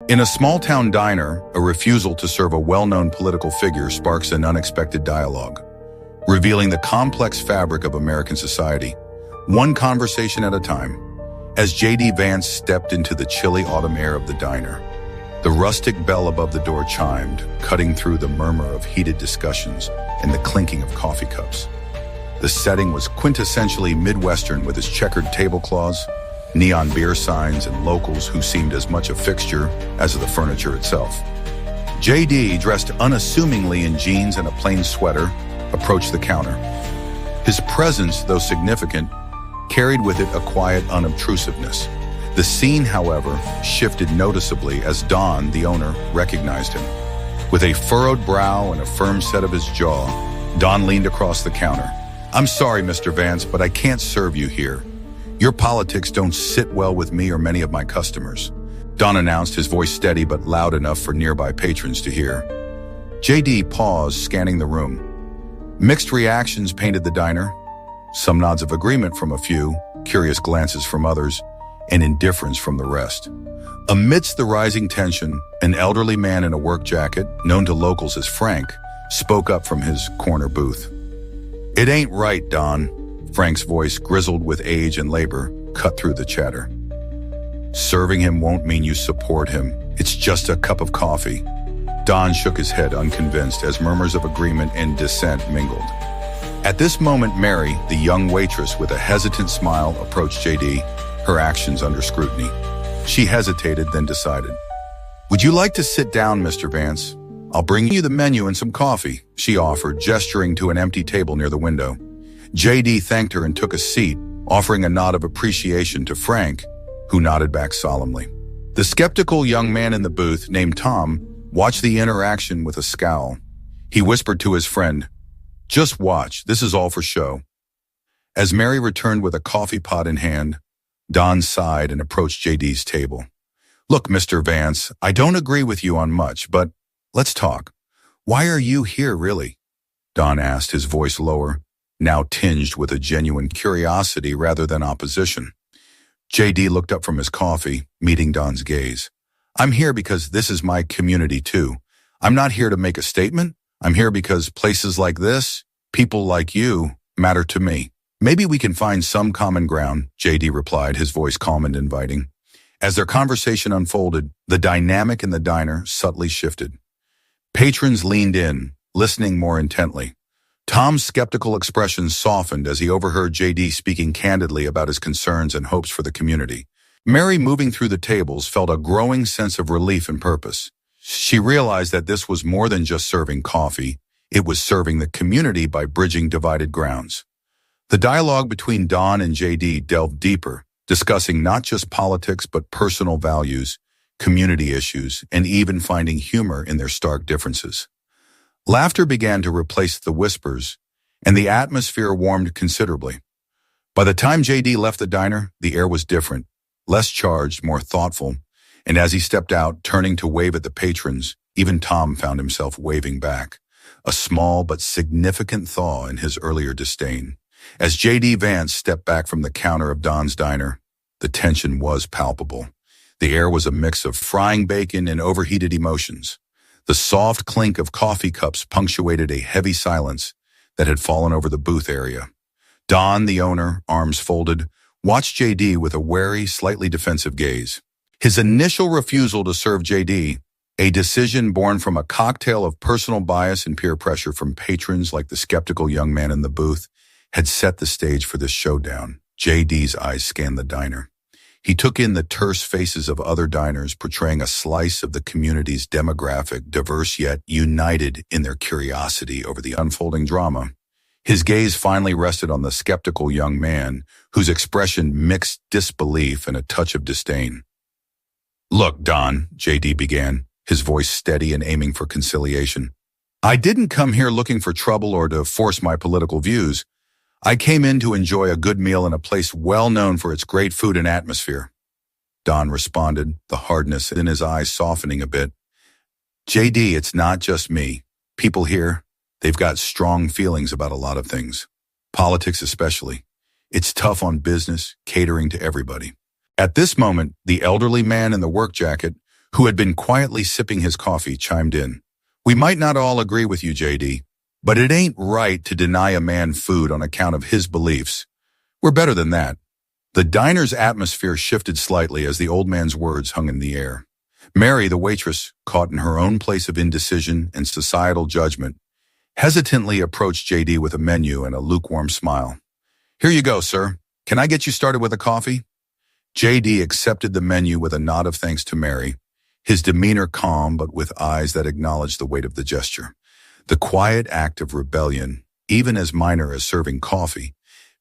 In a small-town diner, a refusal to serve a well-known political figure sparks an unexpected dialogue, revealing the complex fabric of American society, one conversation at a time. As JD Vance stepped into the chilly autumn air of the diner, the rustic bell above the door chimed, cutting through the murmur of heated discussions and the clinking of coffee cups. The setting was quintessentially Midwestern with its checkered tablecloths, neon beer signs, and locals who seemed as much a fixture as the furniture itself. JD, dressed unassumingly in jeans and a plain sweater, approached the counter. His presence, though significant, carried with it a quiet unobtrusiveness. The scene, however, shifted noticeably as Don, the owner, recognized him. With a furrowed brow and a firm set of his jaw, Don leaned across the counter. "I'm sorry, Mr. Vance, but I can't serve you here. Your politics don't sit well with me or many of my customers," Don announced, his voice steady but loud enough for nearby patrons to hear. JD paused, scanning the room. Mixed reactions painted the diner. Some nods of agreement from a few, curious glances from others, and indifference from the rest. Amidst the rising tension, an elderly man in a work jacket, known to locals as Frank, spoke up from his corner booth. "It ain't right, Don." Frank's voice, grizzled with age and labor, cut through the chatter. "Serving him won't mean you support him. It's just a cup of coffee." Don shook his head, unconvinced, as murmurs of agreement and dissent mingled. At this moment, Mary, the young waitress with a hesitant smile, approached JD, her actions under scrutiny. She hesitated, then decided. "Would you like to sit down, Mr. Vance? I'll bring you the menu and some coffee," she offered, gesturing to an empty table near the window. JD thanked her and took a seat, offering a nod of appreciation to Frank, who nodded back solemnly. The skeptical young man in the booth, named Tom, watched the interaction with a scowl. He whispered to his friend, "Just watch, this is all for show." As Mary returned with a coffee pot in hand, Don sighed and approached JD's table. "Look, Mr. Vance, I don't agree with you on much, but let's talk. Why are you here, really?" Don asked, his voice lower, now tinged with a genuine curiosity rather than opposition. JD looked up from his coffee, meeting Don's gaze. "I'm here because this is my community too. I'm not here to make a statement. I'm here because places like this, people like you, matter to me. Maybe we can find some common ground," JD replied, his voice calm and inviting. As their conversation unfolded, the dynamic in the diner subtly shifted. Patrons leaned in, listening more intently. Tom's skeptical expression softened as he overheard JD speaking candidly about his concerns and hopes for the community. Mary, moving through the tables, felt a growing sense of relief and purpose. She realized that this was more than just serving coffee. It was serving the community by bridging divided grounds. The dialogue between Don and JD delved deeper, discussing not just politics but personal values, community issues, and even finding humor in their stark differences. Laughter began to replace the whispers, and the atmosphere warmed considerably. By the time JD left the diner, the air was different, less charged, more thoughtful, and as he stepped out, turning to wave at the patrons, even Tom found himself waving back, a small but significant thaw in his earlier disdain. As JD Vance stepped back from the counter of Don's diner, the tension was palpable. The air was a mix of frying bacon and overheated emotions. The soft clink of coffee cups punctuated a heavy silence that had fallen over the booth area. Don, the owner, arms folded, watched JD with a wary, slightly defensive gaze. His initial refusal to serve JD, a decision born from a cocktail of personal bias and peer pressure from patrons like the skeptical young man in the booth, had set the stage for this showdown. JD's eyes scanned the diner. He took in the terse faces of other diners, portraying a slice of the community's demographic, diverse yet united in their curiosity over the unfolding drama. His gaze finally rested on the skeptical young man, whose expression mixed disbelief and a touch of disdain. "Look, Don," JD began, his voice steady and aiming for conciliation. "I didn't come here looking for trouble or to force my political views. I came in to enjoy a good meal in a place well known for its great food and atmosphere." Don responded, the hardness in his eyes softening a bit. "JD, it's not just me. People here, they've got strong feelings about a lot of things. Politics especially. It's tough on business, catering to everybody." At this moment, the elderly man in the work jacket, who had been quietly sipping his coffee, chimed in. We might not all agree with you, JD, but it ain't right to deny a man food on account of his beliefs. We're better than that. The diner's atmosphere shifted slightly as the old man's words hung in the air. Mary, the waitress, caught in her own place of indecision and societal judgment, hesitantly approached JD with a menu and a lukewarm smile. Here you go, sir. Can I get you started with a coffee? JD accepted the menu with a nod of thanks to Mary, his demeanor calm but with eyes that acknowledged the weight of the gesture. The quiet act of rebellion, even as minor as serving coffee,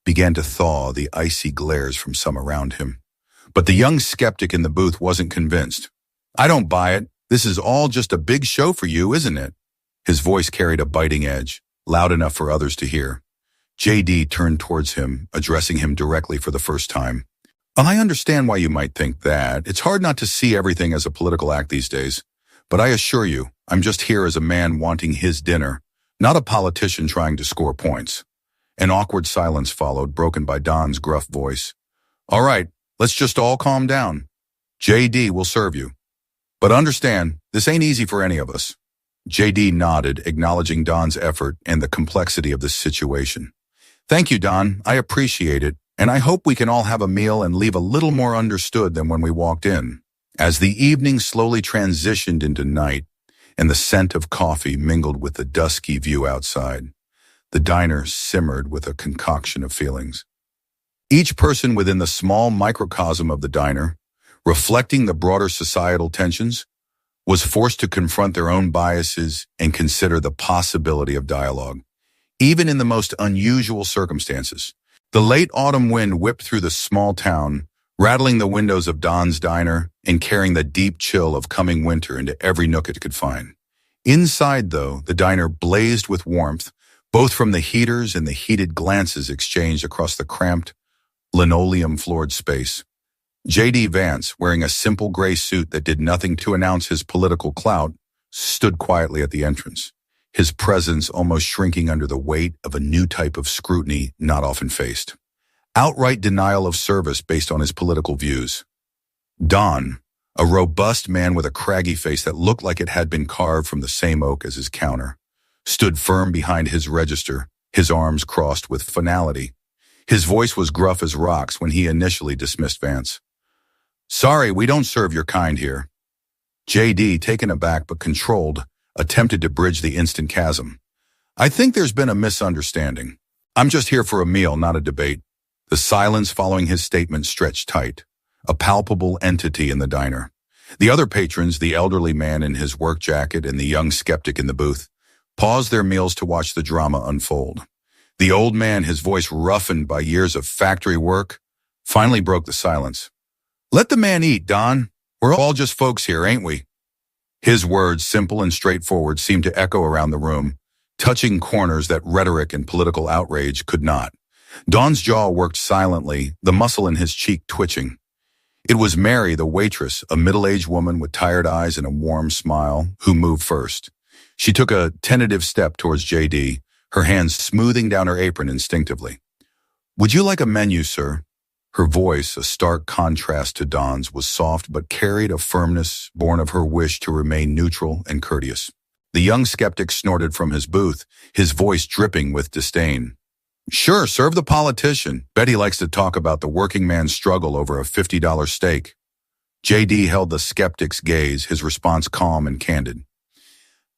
began to thaw the icy glares from some around him. But the young skeptic in the booth wasn't convinced. I don't buy it. This is all just a big show for you, isn't it? His voice carried a biting edge, loud enough for others to hear. JD turned towards him, addressing him directly for the first time. I understand why you might think that. It's hard not to see everything as a political act these days. But I assure you, I'm just here as a man wanting his dinner, not a politician trying to score points. An awkward silence followed, broken by Don's gruff voice. All right, let's just all calm down. JD will serve you. But understand, this ain't easy for any of us. JD nodded, acknowledging Don's effort and the complexity of this situation. Thank you, Don. I appreciate it, and I hope we can all have a meal and leave a little more understood than when we walked in. As the evening slowly transitioned into night, and the scent of coffee mingled with the dusky view outside, the diner simmered with a concoction of feelings. Each person within the small microcosm of the diner, reflecting the broader societal tensions, was forced to confront their own biases and consider the possibility of dialogue, even in the most unusual circumstances. The late autumn wind whipped through the small town, rattling the windows of Don's diner and carrying the deep chill of coming winter into every nook it could find. Inside, though, the diner blazed with warmth, both from the heaters and the heated glances exchanged across the cramped, linoleum-floored space. JD Vance, wearing a simple gray suit that did nothing to announce his political clout, stood quietly at the entrance, his presence almost shrinking under the weight of a new type of scrutiny not often faced. Outright denial of service based on his political views. Don, a robust man with a craggy face that looked like it had been carved from the same oak as his counter, stood firm behind his register, his arms crossed with finality. His voice was gruff as rocks when he initially dismissed Vance. Sorry, we don't serve your kind here. JD, taken aback but controlled, attempted to bridge the instant chasm. I think there's been a misunderstanding. I'm just here for a meal, not a debate. The silence following his statement stretched tight, a palpable entity in the diner. The other patrons, the elderly man in his work jacket and the young skeptic in the booth, paused their meals to watch the drama unfold. The old man, his voice roughened by years of factory work, finally broke the silence. Let the man eat, Don. We're all just folks here, ain't we? His words, simple and straightforward, seemed to echo around the room, touching corners that rhetoric and political outrage could not. Don's jaw worked silently, the muscle in his cheek twitching. It was Mary, the waitress, a middle-aged woman with tired eyes and a warm smile, who moved first. She took a tentative step towards JD, her hands smoothing down her apron instinctively. Would you like a menu, sir? Her voice, a stark contrast to Don's, was soft but carried a firmness born of her wish to remain neutral and courteous. The young skeptic snorted from his booth, his voice dripping with disdain. Sure, serve the politician. Bet he likes to talk about the working man's struggle over a $50 steak. JD held the skeptic's gaze, his response calm and candid.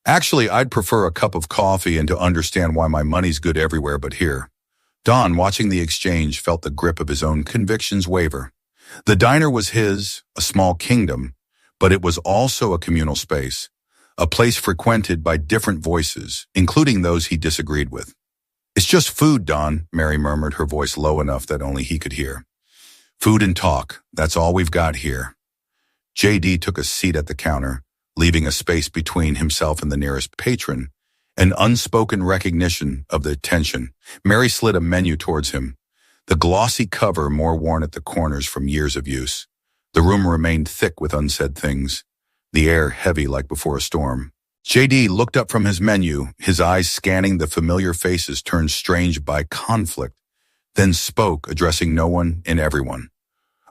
Actually, I'd prefer a cup of coffee and to understand why my money's good everywhere but here. Don, watching the exchange, felt the grip of his own convictions waver. The diner was his, a small kingdom, but it was also a communal space, a place frequented by different voices, including those he disagreed with. It's just food, Don, Mary murmured, her voice low enough that only he could hear. Food and talk, that's all we've got here. JD took a seat at the counter, leaving a space between himself and the nearest patron, an unspoken recognition of the tension. Mary slid a menu towards him, the glossy cover more worn at the corners from years of use. The room remained thick with unsaid things, the air heavy like before a storm. JD looked up from his menu, his eyes scanning the familiar faces turned strange by conflict, then spoke, addressing no one and everyone.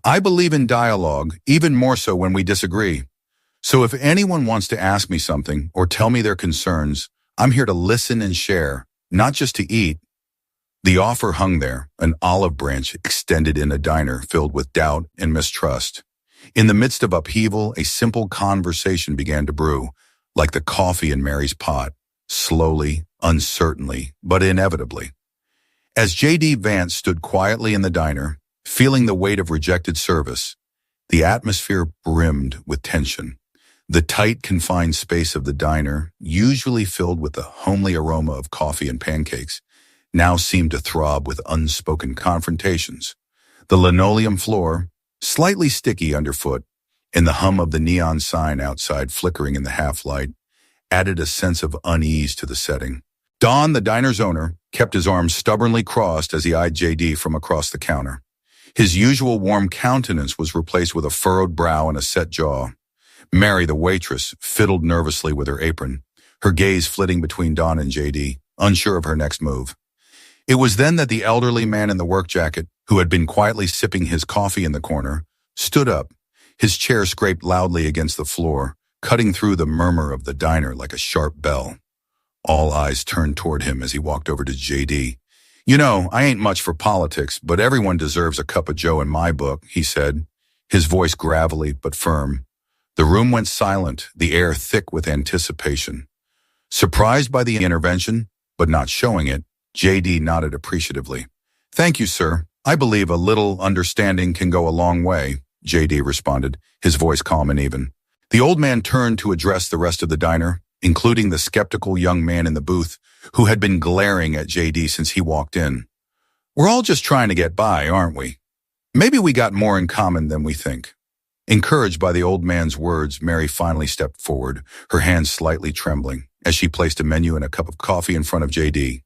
I believe in dialogue, even more so when we disagree. So if anyone wants to ask me something or tell me their concerns, I'm here to listen and share, not just to eat. The offer hung there, an olive branch extended in a diner filled with doubt and mistrust. In the midst of upheaval, a simple conversation began to brew, like the coffee in Mary's pot, slowly, uncertainly, but inevitably. As JD Vance stood quietly in the diner, feeling the weight of rejected service, the atmosphere brimmed with tension. The tight, confined space of the diner, usually filled with the homely aroma of coffee and pancakes, now seemed to throb with unspoken confrontations. The linoleum floor, slightly sticky underfoot, and the hum of the neon sign outside flickering in the half-light, added a sense of unease to the setting. Don, the diner's owner, kept his arms stubbornly crossed as he eyed JD from across the counter. His usual warm countenance was replaced with a furrowed brow and a set jaw. Mary, the waitress, fiddled nervously with her apron, her gaze flitting between Don and JD, unsure of her next move. It was then that the elderly man in the work jacket, who had been quietly sipping his coffee in the corner, stood up. His chair scraped loudly against the floor, cutting through the murmur of the diner like a sharp bell. All eyes turned toward him as he walked over to JD. "You know, I ain't much for politics, but everyone deserves a cup of joe in my book," he said, his voice gravelly but firm. The room went silent, the air thick with anticipation. Surprised by the intervention, but not showing it, JD nodded appreciatively. "Thank you, sir. I believe a little understanding can go a long way," JD responded, his voice calm and even. The old man turned to address the rest of the diner, including the skeptical young man in the booth, who had been glaring at JD since he walked in. "We're all just trying to get by, aren't we? Maybe we got more in common than we think." Encouraged by the old man's words, Mary finally stepped forward, her hands slightly trembling, as she placed a menu and a cup of coffee in front of JD.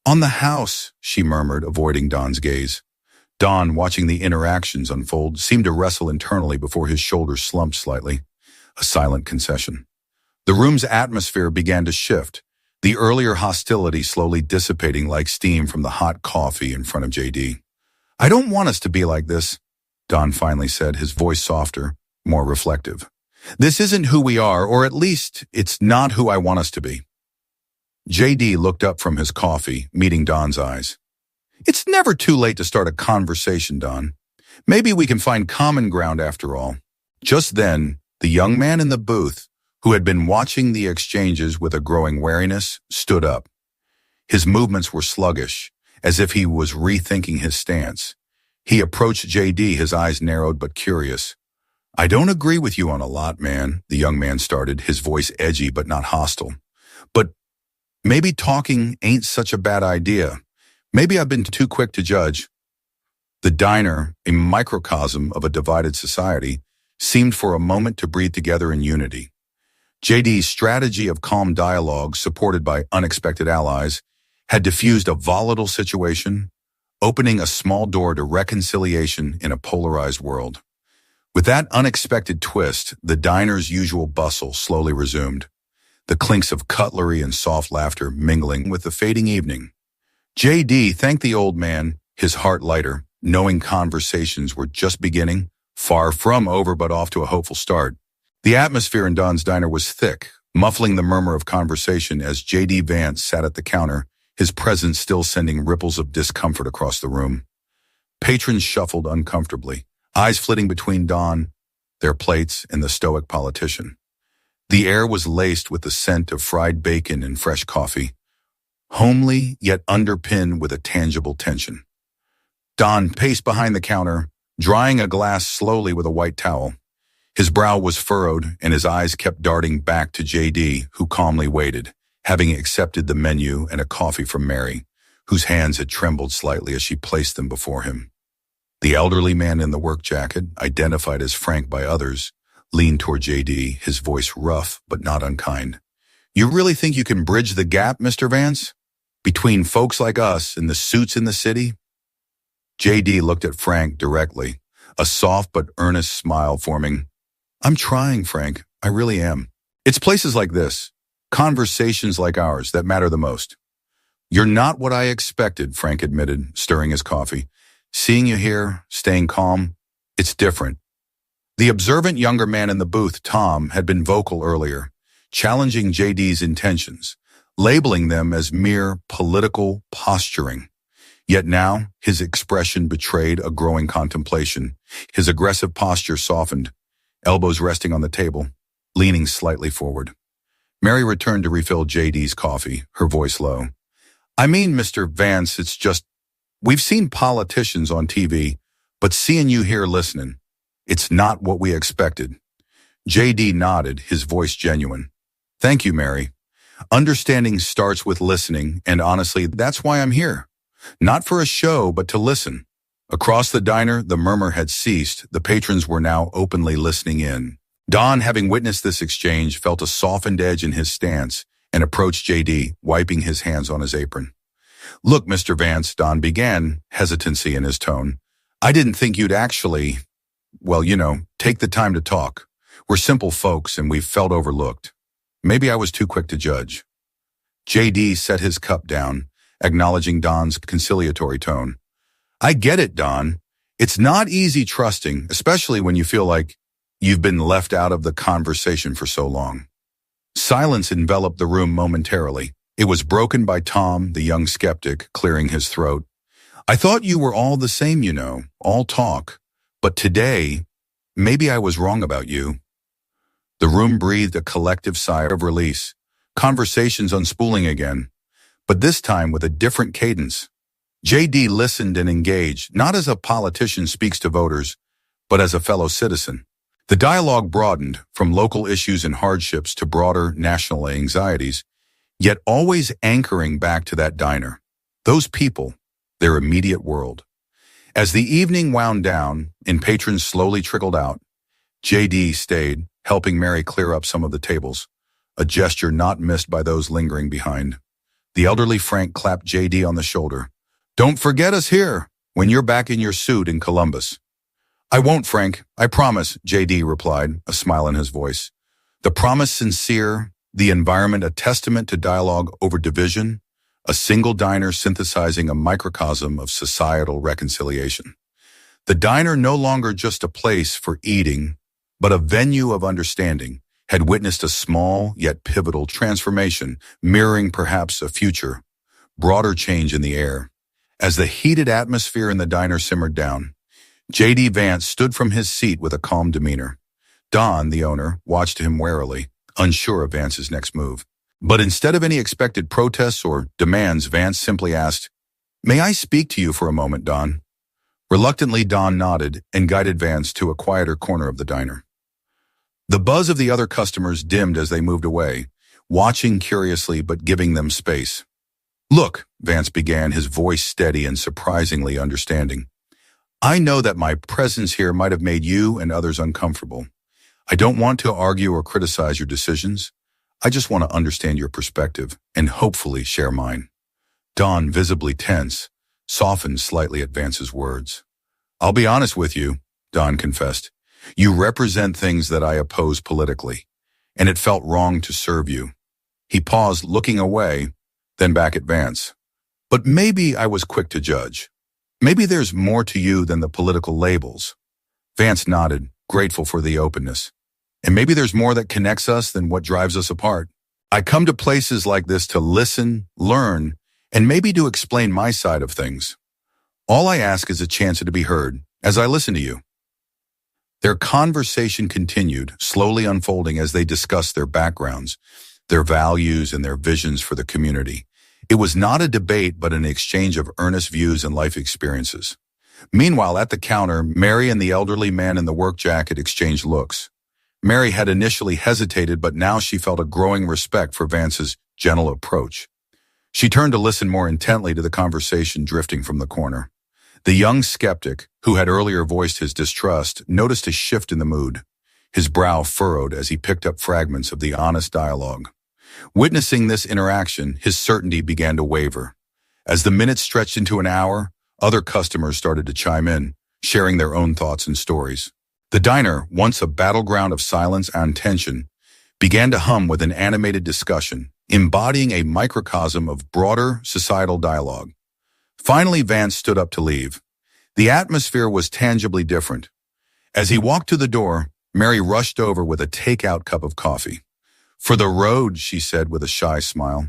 "On the house," she murmured, avoiding Don's gaze. Don, watching the interactions unfold, seemed to wrestle internally before his shoulders slumped slightly, a silent concession. The room's atmosphere began to shift, the earlier hostility slowly dissipating like steam from the hot coffee in front of JD. "I don't want us to be like this," Don finally said, his voice softer, more reflective. "This isn't who we are, or at least it's not who I want us to be." JD looked up from his coffee, meeting Don's eyes. "It's never too late to start a conversation, Don. Maybe we can find common ground after all." Just then, the young man in the booth, who had been watching the exchanges with a growing wariness, stood up. His movements were sluggish, as if he was rethinking his stance. He approached JD, his eyes narrowed but curious. "I don't agree with you on a lot, man," the young man started, his voice edgy but not hostile. "But maybe talking ain't such a bad idea. Maybe I've been too quick to judge." The diner, a microcosm of a divided society, seemed for a moment to breathe together in unity. JD's strategy of calm dialogue, supported by unexpected allies, had diffused a volatile situation, opening a small door to reconciliation in a polarized world. With that unexpected twist, the diner's usual bustle slowly resumed, the clinks of cutlery and soft laughter mingling with the fading evening. JD thanked the old man, his heart lighter, knowing conversations were just beginning, far from over but off to a hopeful start. The atmosphere in Don's diner was thick, muffling the murmur of conversation as JD Vance sat at the counter, his presence still sending ripples of discomfort across the room. Patrons shuffled uncomfortably, eyes flitting between Don, their plates, and the stoic politician. The air was laced with the scent of fried bacon and fresh coffee, homely yet underpinned with a tangible tension. Don paced behind the counter, drying a glass slowly with a white towel. His brow was furrowed, and his eyes kept darting back to JD, who calmly waited, having accepted the menu and a coffee from Mary, whose hands had trembled slightly as she placed them before him. The elderly man in the work jacket, identified as Frank by others, leaned toward JD, his voice rough but not unkind. "You really think you can bridge the gap, Mr. Vance? Between folks like us and the suits in the city?" JD looked at Frank directly, a soft but earnest smile forming. "I'm trying, Frank. I really am. It's places like this, conversations like ours, that matter the most." "You're not what I expected," Frank admitted, stirring his coffee. "Seeing you here, staying calm, it's different." The observant younger man in the booth, Tom, had been vocal earlier, challenging JD's intentions, labeling them as mere political posturing. Yet now, his expression betrayed a growing contemplation. His aggressive posture softened, elbows resting on the table, leaning slightly forward. Mary returned to refill JD's coffee, her voice low. I mean, Mr. Vance, it's just, we've seen politicians on TV, but seeing you here listening, it's not what we expected. JD nodded, his voice genuine. Thank you, Mary. Understanding starts with listening, and honestly, that's why I'm here. Not for a show, but to listen. Across the diner, the murmur had ceased. The patrons were now openly listening in. Don, having witnessed this exchange, felt a softened edge in his stance and approached JD, wiping his hands on his apron. Look, Mr. Vance, Don began, hesitancy in his tone. I didn't think you'd actually, take the time to talk. We're simple folks and we've felt overlooked. Maybe I was too quick to judge. JD set his cup down, acknowledging Don's conciliatory tone. I get it, Don. It's not easy trusting, especially when you feel like you've been left out of the conversation for so long. Silence enveloped the room momentarily. It was broken by Tom, the young skeptic, clearing his throat. I thought you were all the same, all talk. But today, maybe I was wrong about you. The room breathed a collective sigh of release. Conversations unspooling again, but this time with a different cadence. JD listened and engaged, not as a politician speaks to voters, but as a fellow citizen. The dialogue broadened from local issues and hardships to broader national anxieties, yet always anchoring back to that diner. Those people, their immediate world. As the evening wound down and patrons slowly trickled out, JD stayed, helping Mary clear up some of the tables, a gesture not missed by those lingering behind. The elderly Frank clapped JD on the shoulder. Don't forget us here when you're back in your suit in Columbus. I won't, Frank, I promise, JD replied, a smile in his voice. The promise sincere, the environment a testament to dialogue over division, a single diner synthesizing a microcosm of societal reconciliation. The diner, no longer just a place for eating, but a venue of understanding, had witnessed a small yet pivotal transformation, mirroring perhaps a future, broader change in the air. As the heated atmosphere in the diner simmered down, JD Vance stood from his seat with a calm demeanor. Don, the owner, watched him warily, unsure of Vance's next move. But instead of any expected protests or demands, Vance simply asked, May I speak to you for a moment, Don? Reluctantly, Don nodded and guided Vance to a quieter corner of the diner. The buzz of the other customers dimmed as they moved away, watching curiously but giving them space. Look, Vance began, his voice steady and surprisingly understanding. I know that my presence here might have made you and others uncomfortable. I don't want to argue or criticize your decisions. I just want to understand your perspective and hopefully share mine. Don, visibly tense, softened slightly at Vance's words. I'll be honest with you, Don confessed. You represent things that I oppose politically, and it felt wrong to serve you. He paused, looking away, then back at Vance. But maybe I was quick to judge. Maybe there's more to you than the political labels. Vance nodded, grateful for the openness. And maybe there's more that connects us than what drives us apart. I come to places like this to listen, learn, and maybe to explain my side of things. All I ask is a chance to be heard as I listen to you. Their conversation continued, slowly unfolding as they discussed their backgrounds, their values, and their visions for the community. It was not a debate, but an exchange of earnest views and life experiences. Meanwhile, at the counter, Mary and the elderly man in the work jacket exchanged looks. Mary had initially hesitated, but now she felt a growing respect for Vance's gentle approach. She turned to listen more intently to the conversation drifting from the corner. The young skeptic, who had earlier voiced his distrust, noticed a shift in the mood. His brow furrowed as he picked up fragments of the honest dialogue. Witnessing this interaction, his certainty began to waver. As the minutes stretched into an hour, other customers started to chime in, sharing their own thoughts and stories. The diner, once a battleground of silence and tension, began to hum with an animated discussion, embodying a microcosm of broader societal dialogue. Finally, Vance stood up to leave. The atmosphere was tangibly different. As he walked to the door, Mary rushed over with a takeout cup of coffee. "For the road," she said with a shy smile.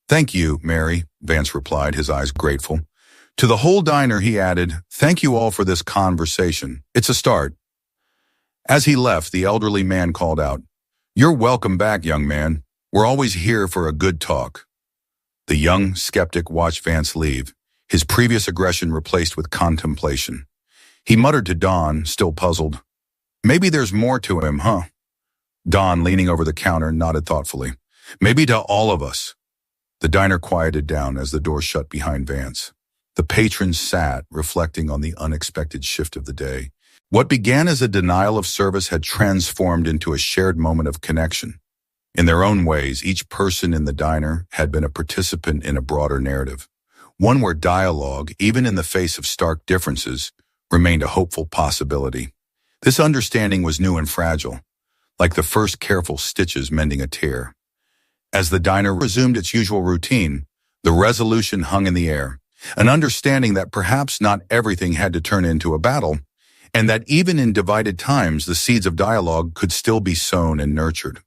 "Thank you, Mary," Vance replied, his eyes grateful. To the whole diner, he added, "Thank you all for this conversation. It's a start." As he left, the elderly man called out, "You're welcome back, young man. We're always here for a good talk." The young skeptic watched Vance leave, his previous aggression replaced with contemplation. He muttered to Don, still puzzled, "Maybe there's more to him, huh?" Don, leaning over the counter, nodded thoughtfully. "Maybe to all of us." The diner quieted down as the door shut behind Vance. The patrons sat, reflecting on the unexpected shift of the day. What began as a denial of service had transformed into a shared moment of connection. In their own ways, each person in the diner had been a participant in a broader narrative, one where dialogue, even in the face of stark differences, remained a hopeful possibility. This understanding was new and fragile, like the first careful stitches mending a tear. As the diner resumed its usual routine, the resolution hung in the air, an understanding that perhaps not everything had to turn into a battle, and that even in divided times, the seeds of dialogue could still be sown and nurtured.